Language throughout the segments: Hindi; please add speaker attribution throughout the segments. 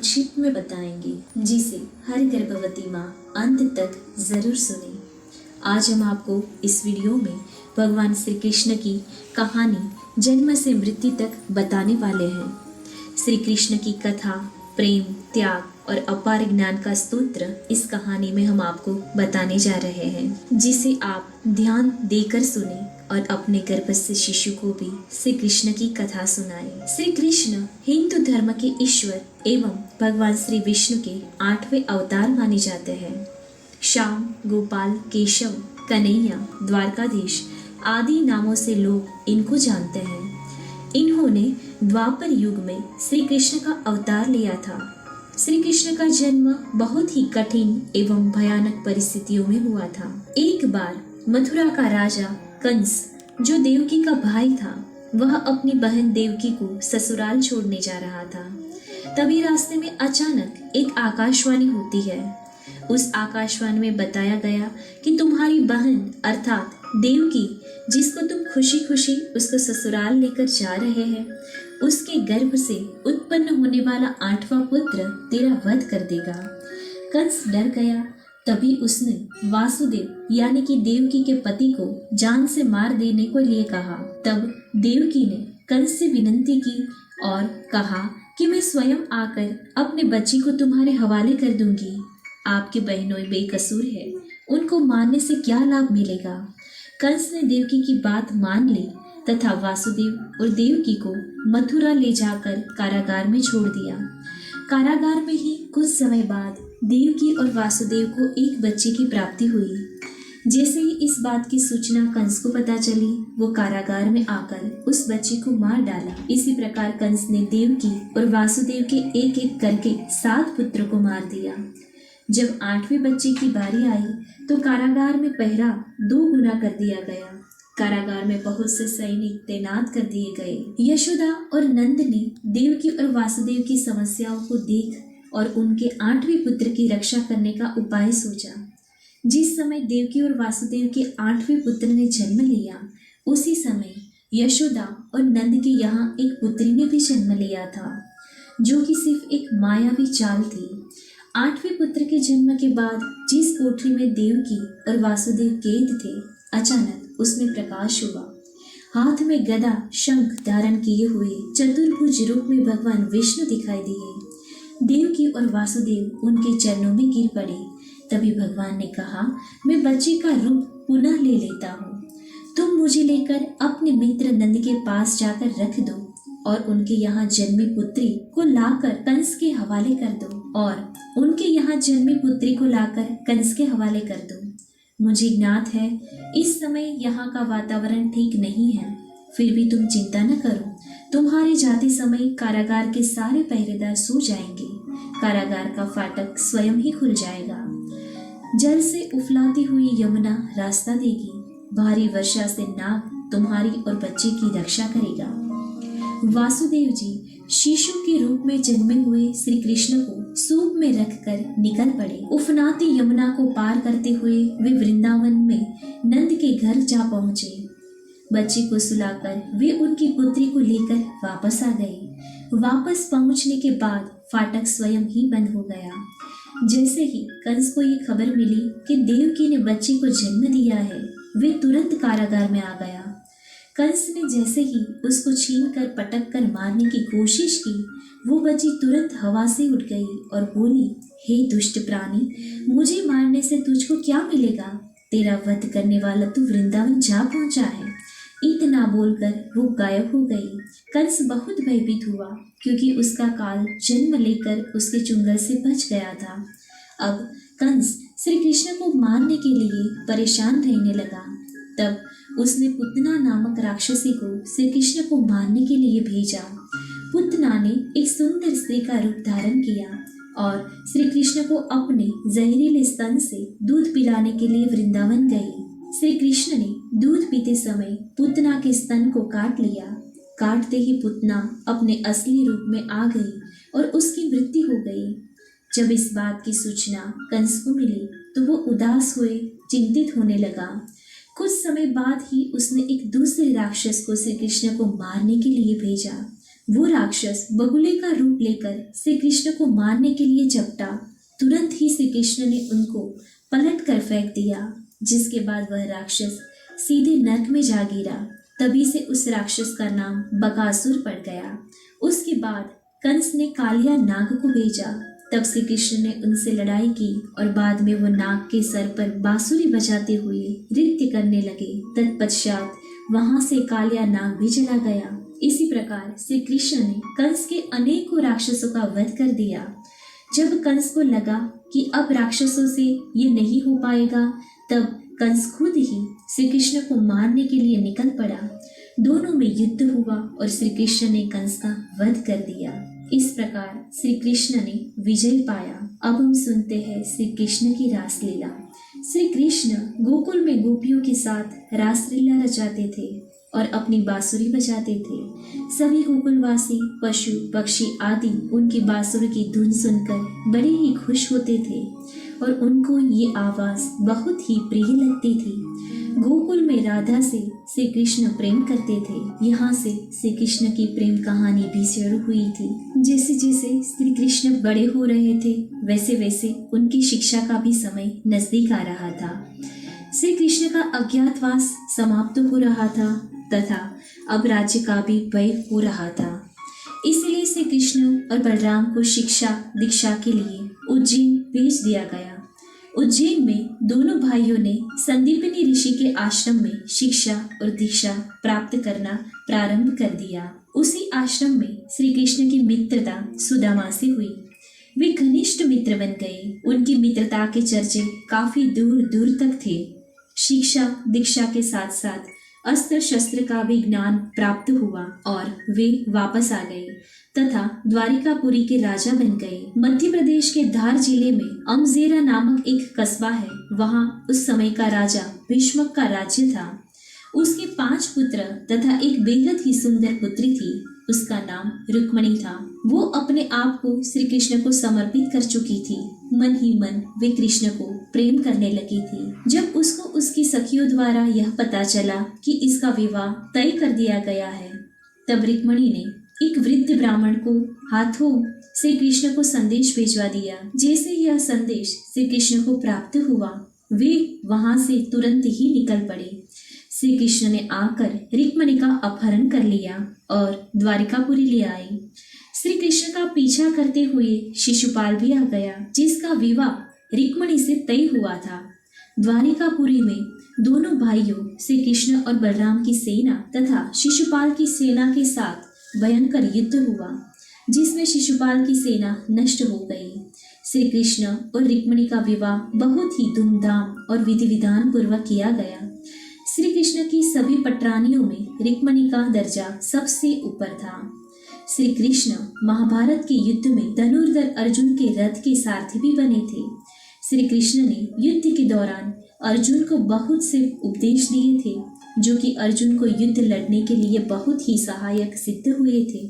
Speaker 1: संक्षिप्त में बताएंगे, जिसे हर गर्भवती माँ अंत तक जरूर सुने। आज हम आपको इस वीडियो में भगवान श्री कृष्ण की कहानी जन्म से मृत्यु तक बताने वाले हैं। श्री कृष्ण की कथा, प्रेम, त्याग और अपार ज्ञान का स्तोत्र इस कहानी में हम आपको बताने जा रहे हैं, जिसे आप ध्यान देकर सुने और अपने गर्भस्थ शिशु को भी श्री कृष्ण की कथा सुनाएं। श्री कृष्ण हिंदू धर्म के ईश्वर एवं भगवान श्री विष्णु के 8वें अवतार माने जाते हैं। श्याम, गोपाल, केशव, कन्हैया, द्वारकाधीश आदि नामों से लोग इनको जानते हैं। इन्होंने द्वापर युग में श्री कृष्ण का अवतार लिया था। श्री कृष्ण का जन्म बहुत ही कठिन एवं भयानक परिस्थितियों में हुआ था। एक बार मथुरा का राजा कंस, जो देवकी का भाई था, वह अपनी बहन देवकी को ससुराल छोड़ने जा रहा था। तभी रास्ते में अचानक एक आकाशवाणी होती है। उस आकाशवाणी में बताया गया कि तुम्हारी बहन अर्थात देवकी, जिसको तुम खुशी खुशी उसको ससुराल लेकर जा रहे हैं, उसके गर्भ से उत्पन्न होने वाला 8वां पुत्र तेरा वध कर देगा। कंस डर गया। तभी उसने वासुदेव यानी कि देवकी के पति को जान से मार देने को लिए कहा। तब देवकी ने कंस से विनती की और कहा कि मैं स्वयं आकर अपने बच्ची को तुम्हारे हवाले कर दूंगी। आपकी बहनों बेकसूर है, उनको मारने से क्या लाभ मिलेगा। कंस ने देवकी की बात मान ली तथा वासुदेव और देवकी को मथुरा ले जाकर कारागार में छोड़ दिया। कारागार में ही कुछ समय बाद देवकी और वासुदेव को एक बच्चे की प्राप्ति हुई। जैसे ही इस बात की सूचना कंस को पता चली, वो कारागार में आकर उस बच्चे को मार डाला। इसी प्रकार कंस ने देवकी और वासुदेव के एक एक करके 7 पुत्रों को मार दिया। जब 8वें बच्चे की बारी आई तो कारागार में पहरा 2 गुना कर दिया गया। कारागार में बहुत से सैनिक तैनात कर दिए गए। यशोदा और नंद ने देवकी और वासुदेव की समस्याओं को देख और उनके 8वें पुत्र की रक्षा करने का उपाय सोचा। जिस समय देवकी और वासुदेव के 8वें पुत्र ने जन्म लिया, उसी समय यशोदा और नंद के यहाँ एक पुत्री ने भी जन्म लिया था, जो कि सिर्फ एक मायावी चाल थी। 8वें पुत्र के जन्म के बाद जिस कोठरी में देवकी और वासुदेव कैद थे, अचानक उसमें प्रकाश हुआ। हाथ में गदा शंख धारण किए हुए चतुर्भुज रूप में भगवान विष्णु दिखाई दिए। देवकी और वासुदेव उनके चरणों में गिर पड़े। तभी भगवान ने कहा, मैं बच्चे का रूप पुनः ले लेता हूँ। तुम मुझे लेकर अपने मित्र नंद के पास जाकर रख दो और उनके यहाँ जन्मी पुत्री को लाकर कंस के हवाले कर दो। मुझे ज्ञात है इस समय यहाँ का वातावरण ठीक नहीं है, फिर भी तुम चिंता न करो। तुम्हारे जाते समय कारागार के सारे पहरेदार सो जाएंगे। कारागार का फाटक स्वयं ही खुल जाएगा। जल से उफलाती हुई यमुना रास्ता देगी। भारी वर्षा से नाग तुम्हारी और बच्चे की रक्षा करेगा। वासुदेव जी शिशु के रूप में जन्मे हुए श्री कृष्ण को सूप में रखकर निकल पड़े। उफनाती यमुना को पार करते हुए वे वृंदावन में नंद के घर जा पहुंचे। बच्चे को सुलाकर वे उनकी पुत्री को लेकर वापस आ गए। वापस पहुंचने के बाद फाटक स्वयं ही बंद हो गया। जैसे ही कंस को ये खबर मिली कि देवकी ने बच्चे को जन्म दिया है, वे तुरंत कारागार में आ गया। कंस ने जैसे ही उसको छीनकर पटक कर मारने की कोशिश की, वो बच्ची तुरंत हवा से उठ गई और बोली, हे दुष्ट प्राणी, मुझे मारने से तुझको क्या मिलेगा? तेरा वध करने वाला तू वृंदावन जा पहुंचा है। इतना बोलकर वो गायब हो गई। कंस बहुत भयभीत हुआ, क्योंकि उसका काल जन्म लेकर उसके चुंगल से बच गया था। अब कंस श्री कृष्ण को मारने के लिए परेशान रहने लगा। तब उसने पुतना नामक राक्षसी को श्री कृष्ण को मारने के लिए भेजा। पुतना ने एक सुंदर स्त्री का रूप धारण किया और श्री कृष्ण को अपने जहरीले स्तन से दूध पिलाने के लिए वृंदावन गई। श्री कृष्ण ने दूध पीते समय पुतना के स्तन को काट लिया। काटते ही पुतना अपने असली रूप में आ गई और उसकी मृत्यु हो गई। जब इस बात की सूचना कंस को मिली तो वो उदास हुए, चिंतित होने लगा। कुछ समय बाद ही उसने एक दूसरे राक्षस को श्री कृष्ण को मारने के लिए भेजा। वो राक्षस बगुले का रूप लेकर श्री कृष्ण को मारने के लिए झपटा। तुरंत ही श्री कृष्ण ने उनको पलट कर फेंक दिया, जिसके बाद वह राक्षस सीधे नरक में जा गिरा। तभी से उस राक्षस का नाम बकासुर पड़ गया। उसके बाद कंस ने कालिया नाग को भेजा। तब श्री कृष्ण ने उनसे लड़ाई की और बाद में वो नाग के सर पर बांसुरी बजाते हुए नृत्य करने लगे। तत्पश्चात वहां से कालिया नाग भी चला गया। इसी प्रकार श्री कृष्ण ने कंस के अनेकों राक्षसों का वध कर दिया। जब कंस को लगा कि अब राक्षसों से ये नहीं हो पाएगा, तब कंस खुद ही श्री कृष्ण को मारने के लिए निकल पड़ा। दोनों में युद्ध हुआ और श्री कृष्ण ने कंस का वध कर दिया। इस प्रकार श्री कृष्ण ने विजय पाया। अब हम सुनते हैं श्री कृष्ण की रासलीला। श्री कृष्ण गोकुल में गोपियों के साथ रासलीला रचाते थे और अपनी बांसुरी बजाते थे। सभी गोकुलवासी पशु पक्षी आदि उनकी बांसुरी की धुन सुनकर बड़े ही खुश होते थे और उनको ये आवाज बहुत ही प्रिय लगती थी। गोकुल में राधा से श्री कृष्ण प्रेम करते थे। यहाँ से श्री कृष्ण की प्रेम कहानी भी शुरू हुई थी। जैसे जैसे श्री कृष्ण बड़े हो रहे थे, वैसे वैसे उनकी शिक्षा का भी समय नजदीक आ रहा था। श्री कृष्ण का अज्ञातवास समाप्त हो रहा था तथा अब राज्य का भी व्यय हो रहा था। इसलिए श्री कृष्ण और बलराम को शिक्षा दीक्षा के लिए उज्जैन भेज दिया गया। उज्जैन में दोनों भाइयों ने संदीपनी ऋषि के आश्रम में शिक्षा और दीक्षा प्राप्त करना प्रारंभ कर दिया। उसी आश्रम में श्री कृष्ण की मित्रता सुदामा से हुई। वे घनिष्ठ मित्र बन गए। उनकी मित्रता के चर्चे काफी दूर दूर तक थे। शिक्षा दीक्षा के साथ साथ अस्त्र शस्त्र का भी ज्ञान प्राप्त हुआ और वे वापस आ गए तथा द्वारिकापुरी के राजा बन गए। मध्य प्रदेश के धार जिले में अमजेरा नामक एक कस्बा है। वहाँ उस समय का राजा भीष्मक का राज्य था। उसके 5 पुत्र तथा एक बेहद ही सुंदर पुत्री थी। उसका नाम रुक्मणी था। वो अपने आप को श्री कृष्ण को समर्पित कर चुकी थी। मन ही मन वे कृष्ण को प्रेम करने लगी थी। जब उसको उसकी सखियों द्वारा यह पता चला कि इसका विवाह तय कर दिया गया है, तब रुक्मणी ने एक वृद्ध ब्राह्मण को हाथों श्री कृष्ण को संदेश भिजवा दिया। जैसे यह संदेश श्री कृष्ण को प्राप्त हुआ, वे वहां से तुरंत ही निकल पड़े। श्री कृष्ण ने आकर रुक्मणी का अपहरण कर लिया और द्वारिकापुरी ले आए। श्री कृष्ण का पीछा करते हुए शिशुपाल भी आ गया, जिसका विवाह रुक्मणी से तय हुआ था। द्वारिकापुरी में दोनों भाइयों श्री कृष्ण और बलराम की सेना तथा शिशुपाल की सेना के साथ भयंकर युद्ध हुआ, जिसमें शिशुपाल की सेना नष्ट हो गई। श्री कृष्ण और रुक्मणी का विवाह बहुत ही धूमधाम और विधि विधान पूर्वक किया गया। श्री कृष्ण की सभी पटरानियों में रुक्मणी का दर्जा सबसे ऊपर था। श्री कृष्ण महाभारत के युद्ध में धनुर्धर अर्जुन के रथ के सारथी भी बने थे। श्री कृष्ण ने युद्ध के दौरान अर्जुन को बहुत से उपदेश दिए थे, जो कि अर्जुन को युद्ध लड़ने के लिए बहुत ही सहायक सिद्ध हुए थे।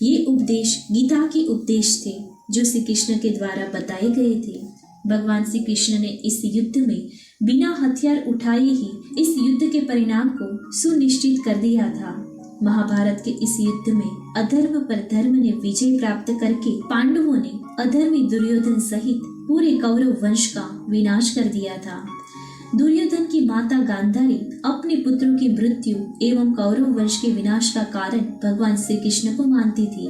Speaker 1: ये उपदेश गीता के उपदेश थे, जो श्री कृष्ण के द्वारा बताए गए थे। भगवान श्री कृष्ण ने इस युद्ध में बिना हथियार उठाए ही इस युद्ध के परिणाम को सुनिश्चित कर दिया था। महाभारत के इस युद्ध में अधर्म पर धर्म ने विजय प्राप्त करके पांडवों ने अधर्मी दुर्योधन सहित पूरे कौरव वंश का विनाश कर दिया था। दुर्योधन की माता गांधारी अपने पुत्रों की मृत्यु एवं कौरव वंश के विनाश का कारण भगवान श्री कृष्ण को मानती थी।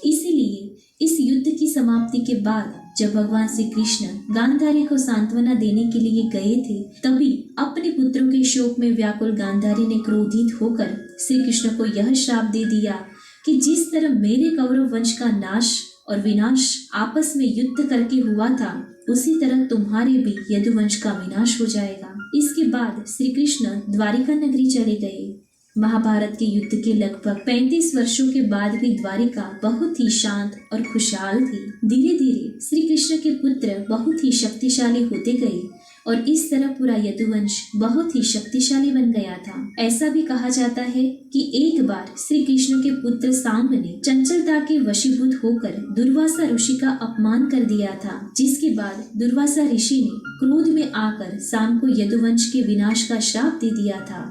Speaker 1: इसीलिए इस युद्ध की समाप्ति के बाद जब भगवान श्री कृष्ण गांधारी को सांत्वना देने के लिए गए थे, तभी अपने पुत्रों के शोक में व्याकुल गांधारी ने क्रोधित होकर श्री कृष्ण को यह श्राप दे दिया कि जिस तरह मेरे कौरव वंश का नाश और विनाश आपस में युद्ध करके हुआ था, उसी तरह तुम्हारे भी यदुवंश का विनाश हो जाएगा। इसके बाद श्री कृष्ण द्वारिका नगरी चले गए। महाभारत के युद्ध के लगभग 35 वर्षों के बाद भी द्वारिका बहुत ही शांत और खुशहाल थी। धीरे धीरे श्री कृष्ण के पुत्र बहुत ही शक्तिशाली होते गए और इस तरह पूरा यदुवंश बहुत ही शक्तिशाली बन गया था। ऐसा भी कहा जाता है कि एक बार श्री कृष्ण के पुत्र सांब ने चंचलता के वशीभूत होकर दुर्वासा ऋषि का अपमान कर दिया था, जिसके बाद दुर्वासा ऋषि ने क्रोध में आकर सांब को यदुवंश के विनाश का श्राप दे दिया था।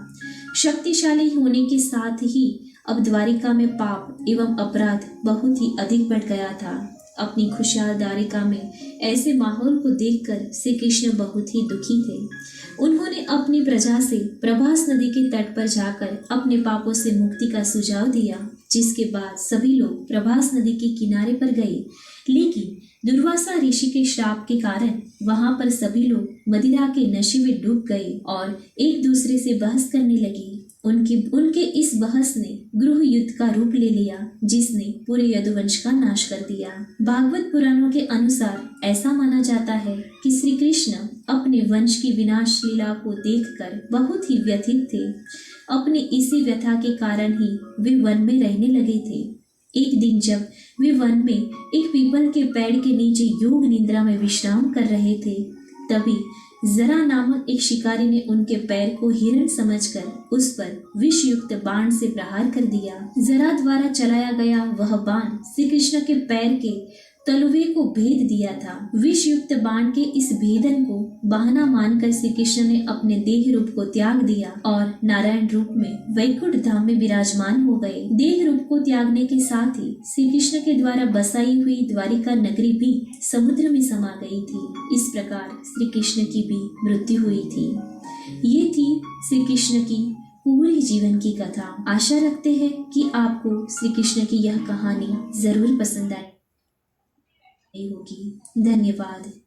Speaker 1: शक्तिशाली होने के साथ ही अब द्वारिका में पाप एवं अपराध बहुत ही अधिक बढ़ गया था। अपनी खुशहाल द्वारिका में ऐसे माहौल को देखकर श्री कृष्ण बहुत ही दुखी थे। उन्होंने अपनी प्रजा से प्रभास नदी के तट पर जाकर अपने पापों से मुक्ति का सुझाव दिया, जिसके बाद सभी लोग प्रभास नदी के किनारे पर गए। लेकिन दुर्वासा ऋषि के श्राप के कारण वहां पर सभी लोग मदिरा के नशे में डूब गए और एक दूसरे से बहस करने लगे। उनके इस बहस ने गृह युद्ध का रूप ले लिया, जिसने पूरे यदुवंश का नाश कर दिया। भागवत पुराणों के अनुसार ऐसा माना जाता है कि श्री कृष्ण अपने वंश की विनाश लीला को देखकर बहुत ही व्यथित थे। अपनी इसी व्यथा के कारण ही वे वन में रहने लगे थे। एक दिन जब वे वन में एक पीपल के पेड़ के नीचे योग निद्रा में विश्राम कर रहे थे, तभी जरा नामक एक शिकारी ने उनके पैर को हिरण समझकर उस पर विष युक्त बाण से प्रहार कर दिया। जरा द्वारा चलाया गया वह बाण श्री कृष्ण के पैर के तलवे को भेद दिया था। विष युक्त बाण के इस भेदन को बहाना मानकर श्री कृष्ण ने अपने देह रूप को त्याग दिया और नारायण रूप में वैकुंठ धाम में विराजमान हो गए। देह रूप को त्यागने के साथ ही श्री कृष्ण के द्वारा बसाई हुई द्वारिका नगरी भी समुद्र में समा गई थी। इस प्रकार श्री कृष्ण की भी मृत्यु हुई थी। ये थी श्री कृष्ण की पूरी जीवन की कथा। आशा रखते हैं कि आपको श्री कृष्ण की यह कहानी जरूर पसंद आई होगी। धन्यवाद।